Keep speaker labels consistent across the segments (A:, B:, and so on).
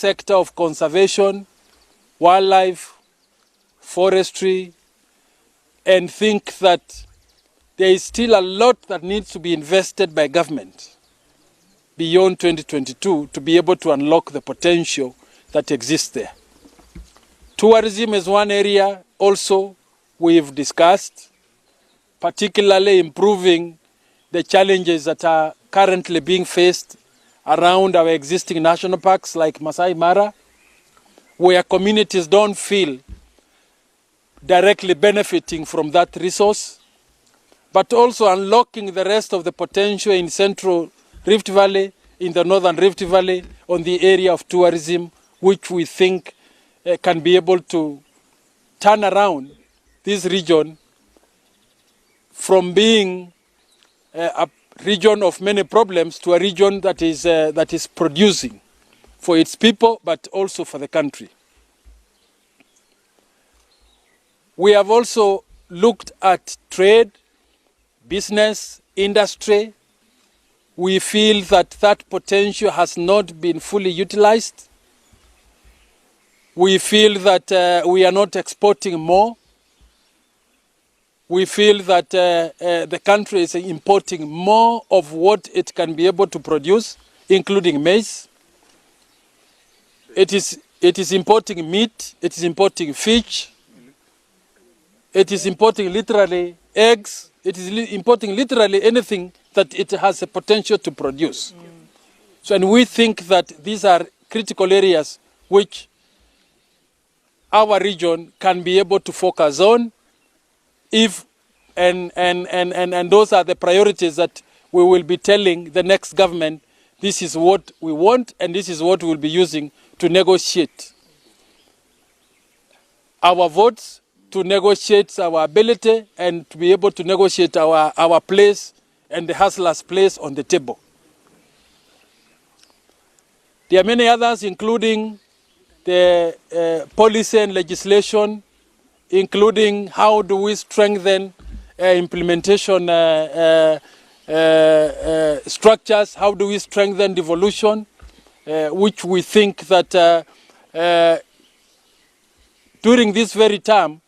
A: sector of conservation, wildlife, forestry, and think that there is still a lot that needs to be invested by government beyond 2022 to be able to unlock the potential that exists there. Tourism is one area also we've discussed, particularly improving the challenges that are currently being faced around our existing national parks like Masai Mara, where communities don't feel directly benefiting from that resource, but also unlocking the rest of the potential in Central Rift Valley, in the Northern Rift Valley, on the area of tourism, which we think can be able to turn around this region from being a region of many problems to a region that is producing for its people, but also for the country. We have also looked at trade, business, industry. We feel that that potential has not been fully utilized. We feel that we are not exporting more. We feel that the country is importing more of what it can be able to produce, including maize. It is importing meat, it is importing fish, it is importing literally eggs, it is importing literally anything that it has a potential to produce. So, and we think that these are critical areas which our region can be able to focus on if, and those are the priorities that we will be telling the next government, this is what we want and this is what we'll be using to negotiate our votes, to negotiate our ability, and to be able to negotiate our place and the hustlers' place on the table. There are many others, including the policy and legislation, including how do we strengthen implementation structures, how do we strengthen devolution, which we think that during this very term,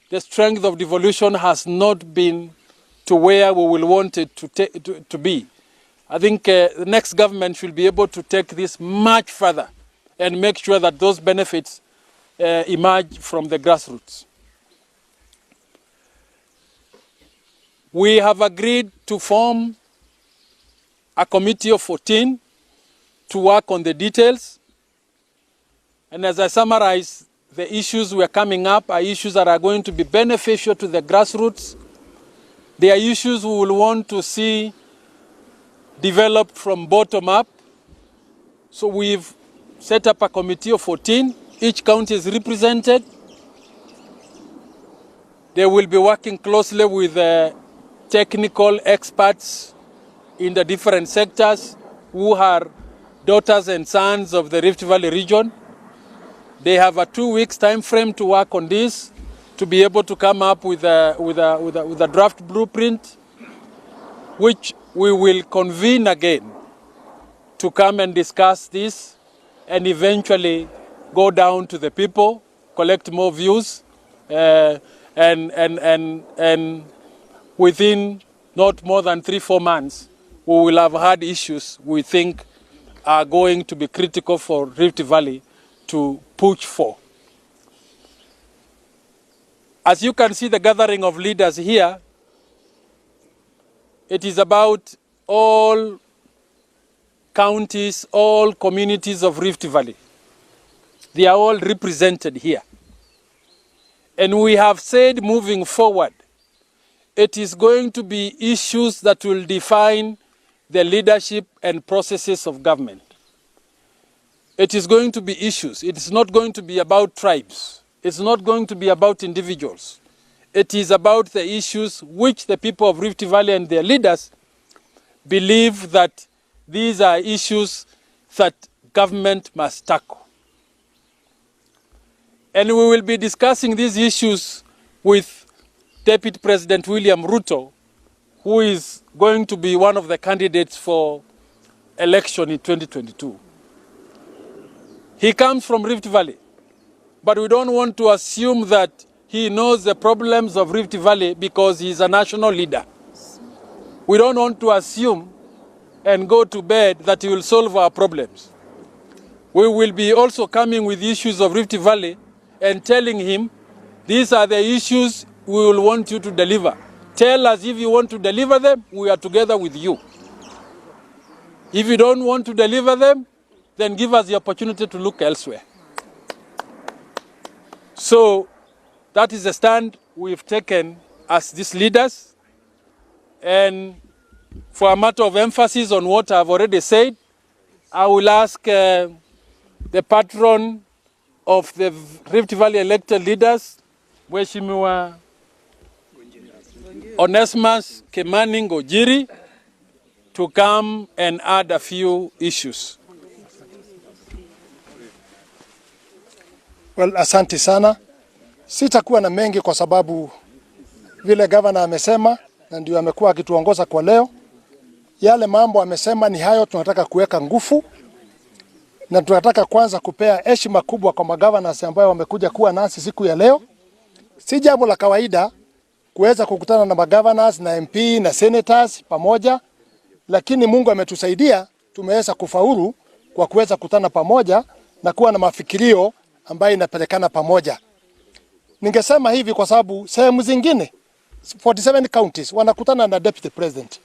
A: the strength of devolution has not been to where we will want it to be. I think the next government should be able to take this much further and make sure that those benefits emerge from the grassroots. We have agreed to form a committee of 14 to work on the details. And as I summarize, the issues we are coming up are issues that are going to be beneficial to the grassroots. They are issues we will want to see developed from bottom up. So we've set up a committee of 14. Each county is represented. They will be working closely with technical experts in the different sectors who are daughters and sons of the Rift Valley region. They have a 2 weeks time frame to work on this, to be able to come up with a draft blueprint, which we will convene again to come and discuss this and eventually go down to the people, collect more views, and within not more than 3-4 months, we will have had issues we think are going to be critical for Rift Valley to push for. As you can see the gathering of leaders here, it is about all counties, all communities of Rift Valley. They are all represented here. And we have said moving forward, it is going to be issues that will define the leadership and processes of government. It is going to be issues. It is not going to be about tribes. It's not going to be about individuals. It is about the issues which the people of Rift Valley and their leaders believe that these are issues that government must tackle. And we will be discussing these issues with Deputy President William Ruto, who is going to be one of the candidates for election in 2022. He comes from Rift Valley, but we don't want to assume that he knows the problems of Rift Valley because he's a national leader. We don't want to assume and go to bed that he will solve our problems. We will be also coming with issues of Rift Valley and telling him, these are the issues we will want you to deliver. Tell us if you want to deliver them, we are together with you. If you don't want to deliver them, then give us the opportunity to look elsewhere. So that is the stand we've taken as these leaders. And for a matter of emphasis on what I've already said, I will ask the patron of the Rift Valley elected leaders, Mheshimiwa Onesmus Kimani Ngojiri, to come and add a few issues.
B: Well, asante sana. Sitakuwa na mengi kwa sababu vile governor amesema na ndio amekuwa akituongoza kwa leo. Yale mambo amesema ni hayo tunataka kuweka nguvu na tunataka kwanza kupea heshima kubwa kwa magovernors ambao wamekuja kuwa nasi siku ya leo. Si jambo la kawaida kuweza kukutana na magovernors na MP na senators pamoja, lakini Mungu ametusaidia tumeweza kufaulu kwa kuweza kukutana pamoja na kuwa na mafikirio ambayo inapelekana pamoja. Ningesema hivi kwa sababu sehemu zingine 47 counties wanakutana na deputy president.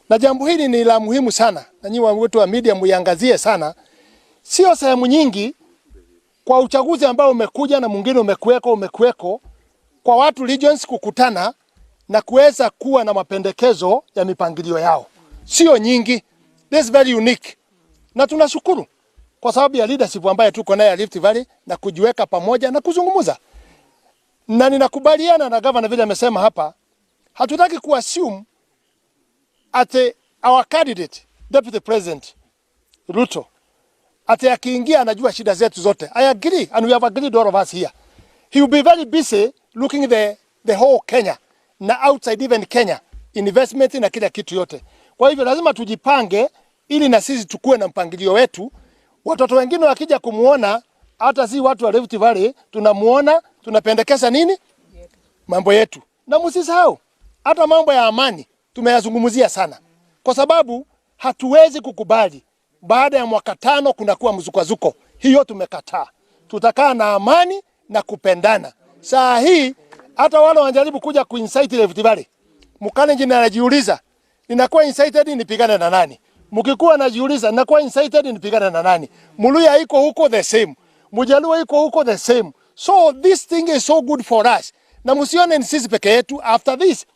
B: Na jambo hili ni la muhimu sana na nyinyi wetu wa media muiangazie sana. Sio sehemu nyingi kwa uchaguzi ambao umekuja na mwingine umekuweko kwa watu regions kukutana na kuweza kuwa na mapendekezo ya mipangilio yao. Sio nyingi. This is very unique. Na tunashukuru kwa sababu ya leadership ambayo tuko nayo Rift Valley na kujiweka pamoja na kuzungumza. Na ninakubaliana na governor vile amesema hapa, hatutaki kuassume ate our candidate deputy president Ruto ate akiingia anajua shida zetu zote. I agree and we have agreed all of us here. He will be very busy looking the whole Kenya na outside even Kenya, investment na kila kitu yote. Kwa hivyo lazima tujipange ili na sisi tukue na mpangilio wetu. Watoto wengine wakija kumuona, hata si watu wa Rift Valley, tunamuona, tunapendekeza nini? Mambo yetu. Na msisahau, hata mambo ya amani tumeyazungumzia sana. Kwa sababu hatuwezi kukubali baada ya mwaka 5 kunakuwa mzukazuko. Hiyo tumekataa. Tutakaa na amani na kupendana. Saa hii hata wale wanajaribu kuja kuincite Rift Valley. Mkalenjin anajiuliza, ninakuwa incited nipigane na nani? Mkikuwa anajiuliza, ninakuwa incited nipigane na nani? Muluya iko huko the same. Mjaluo iko huko the same. So this thing is so good for us. Na msione ni sisi peke yetu. After this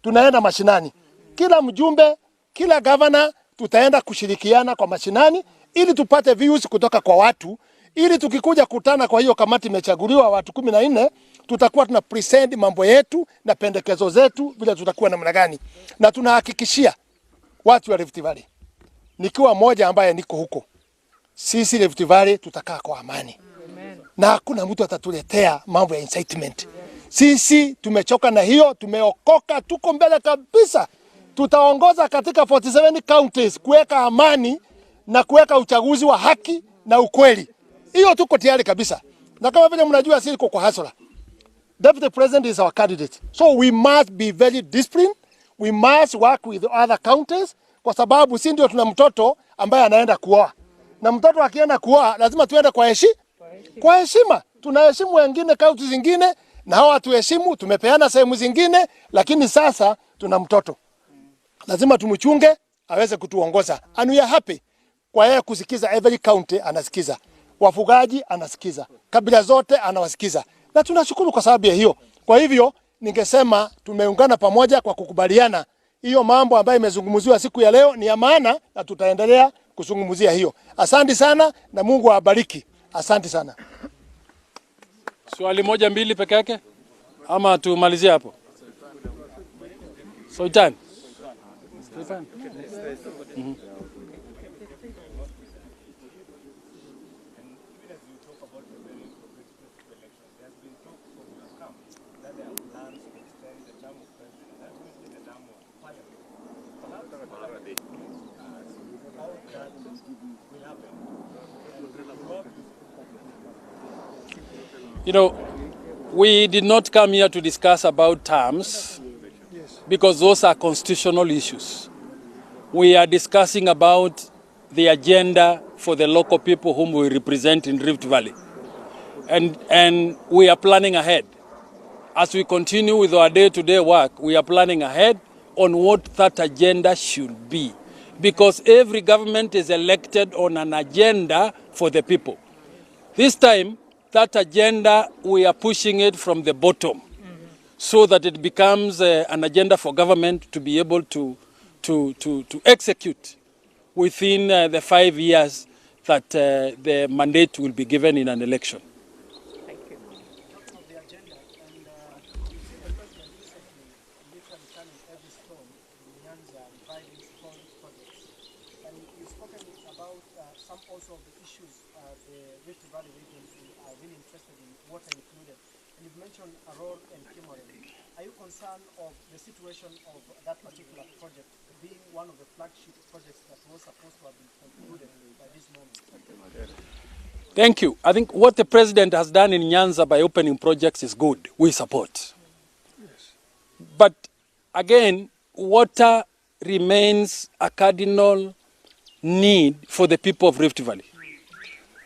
B: tunaenda mashinani. Kila mjumbe, kila governor tutaenda kushirikiana kwa mashinani ili tupate views kutoka kwa watu, ili tukikuja kutana kwa hiyo kamati imechaguliwa watu 14, tutakuwa tuna present mambo yetu na pendekezo zetu vile tutakuwa namna gani. Na tunahakikishia watu wa Rift Valley, nikiwa mmoja ambaye niko huko, sisi Rift Valley tutakaa kwa amani. Amen. Na hakuna mtu atatuletea mambo ya incitement. Sisi tumechoka na hiyo, tumeokoka, tuko mbele kabisa. Tutaongoza katika 47 counties kuweka amani na kuweka uchaguzi wa haki na ukweli. Hiyo tuko tayari kabisa. Na kama vile mnajua sisi kwa hasara. Deputy President is our candidate. So we must be very disciplined. We must work with other counties kwa sababu sisi ndio tuna mtoto ambaye anaenda kuoa. Na mtoto akienda kuoa lazima tuende kwa heshima. Tunaheshimu wengine counties zingine na hawa tuheshimu, tumepeana sehemu zingine, lakini sasa tuna mtoto. Lazima tumchunge aweze kutuongoza. And we are happy kwa yeye kusikiza, every county anasikiza. Wafugaji anasikiza. Kabila zote anawasikiza. Na tunashukuru kwa sababu ya hiyo. Kwa hivyo ningesema tumeungana pamoja kwa kukubaliana hiyo mambo ambayo imezungumziwa siku ya leo ni ya maana na tutaendelea kuzungumzia hiyo. Asante sana na Mungu awabariki. Asante sana.
A: Swali moja mbili peke yake ama tumalizie hapo? Sultan. You know, we did not come here to discuss about terms because those are constitutional issues. We are discussing about the agenda for the local people whom we represent in Rift Valley. And we are planning ahead. As we continue with our day-to-day work, we are planning ahead on what that agenda should be. Because every government is elected on an agenda for the people. This time, that agenda, we are pushing it from the bottom so that it becomes an agenda for government to be able to execute within the 5 years that the mandate will be given in an election.
C: Also the issues the Rift Valley region are really interested in, water included. And you've mentioned Aror and Kimoren. Are you concerned of the situation of that particular project being one of the flagship projects that was supposed to have been concluded by this moment?
A: Thank you. I think what the president has done in Nyanza by opening projects is good. We support. Yes. But again, water remains a cardinal need for the people of Rift Valley.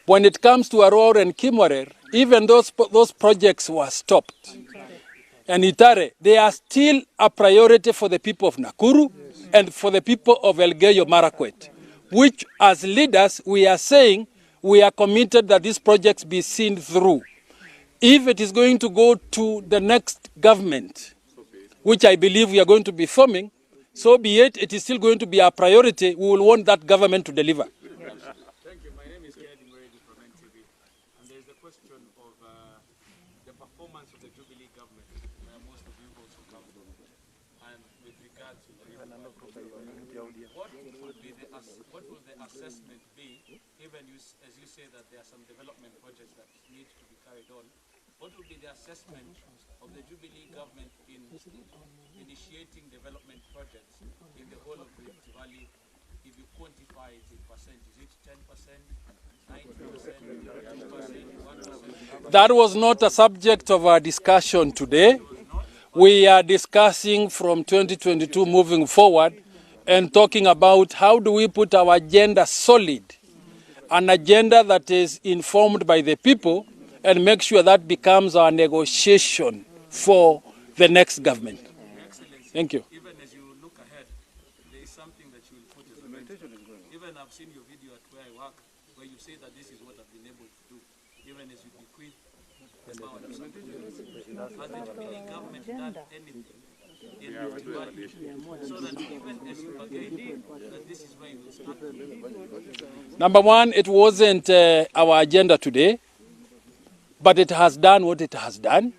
A: When it comes to Aror and Kimorer, even those projects were stopped. And Itare, they are still a priority for the people of Nakuru and for the people of Elgeyo Marakwet, which as leaders we are saying we are committed that these projects be seen through. If it is going to go to the next government, which I believe we are going to be forming, so be it, it is still going to be our priority. We will want that government to deliver.
D: Thank you. My name is Kericho from NTV. And there is a question of the performance of the Jubilee government, where most of you also come from. And with regard to what will the assessment be, even as you say that there are some development projects that need to be carried on, what will be the assessment of the Jubilee government in initiating development projects in the whole of Rift Valley? If you quantify it in percent, is it 10%, 90%, 1%?
A: That was not a subject of our discussion today. We are discussing from 2022 moving forward and talking about how do we put our agenda solid, an agenda that is informed by the people, and make sure that becomes our negotiation for the next government. Thank you.
D: Even as you look ahead, there is something that you will put as a mentor. Even I've seen your video at where I work, where you say that this is what I've been able to do, even as you bequeath the power to something. Has the Jubilee government done anything in Rift Valley so that even as you bargain, that this is where you will start?
A: Number one, it wasn't our agenda today, but it has done what it has done.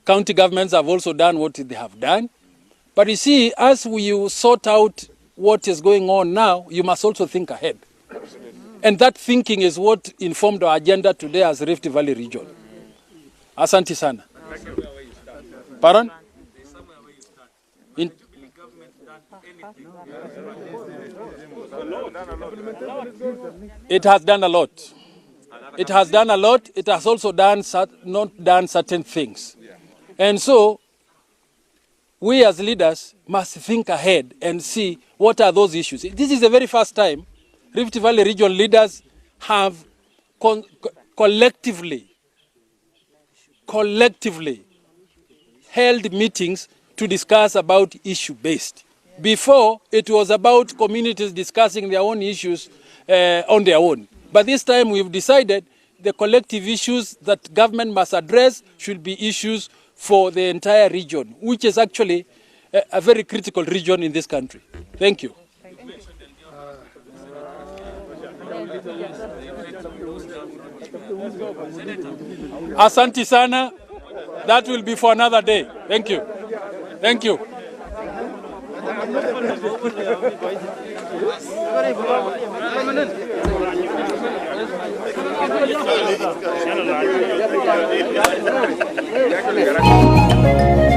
A: County governments have also done what they have done. But you see, as we sort out what is going on now, you must also think ahead. And that thinking is what informed our agenda today as Rift Valley region. Asante sana. Pardon? It has done a lot. It has done a lot. It has also not done certain things. And so, we as leaders must think ahead and see what are those issues. This is the very first time Rift Valley region leaders have collectively held meetings to discuss about issue-based. Before, it was about communities discussing their own issues on their own. But this time we've decided the collective issues that government must address should be issues for the entire region, which is actually a very critical region in this country. Thank you. Asante sana. That will be for another day. Thank you. Thank you.
E: Gracias.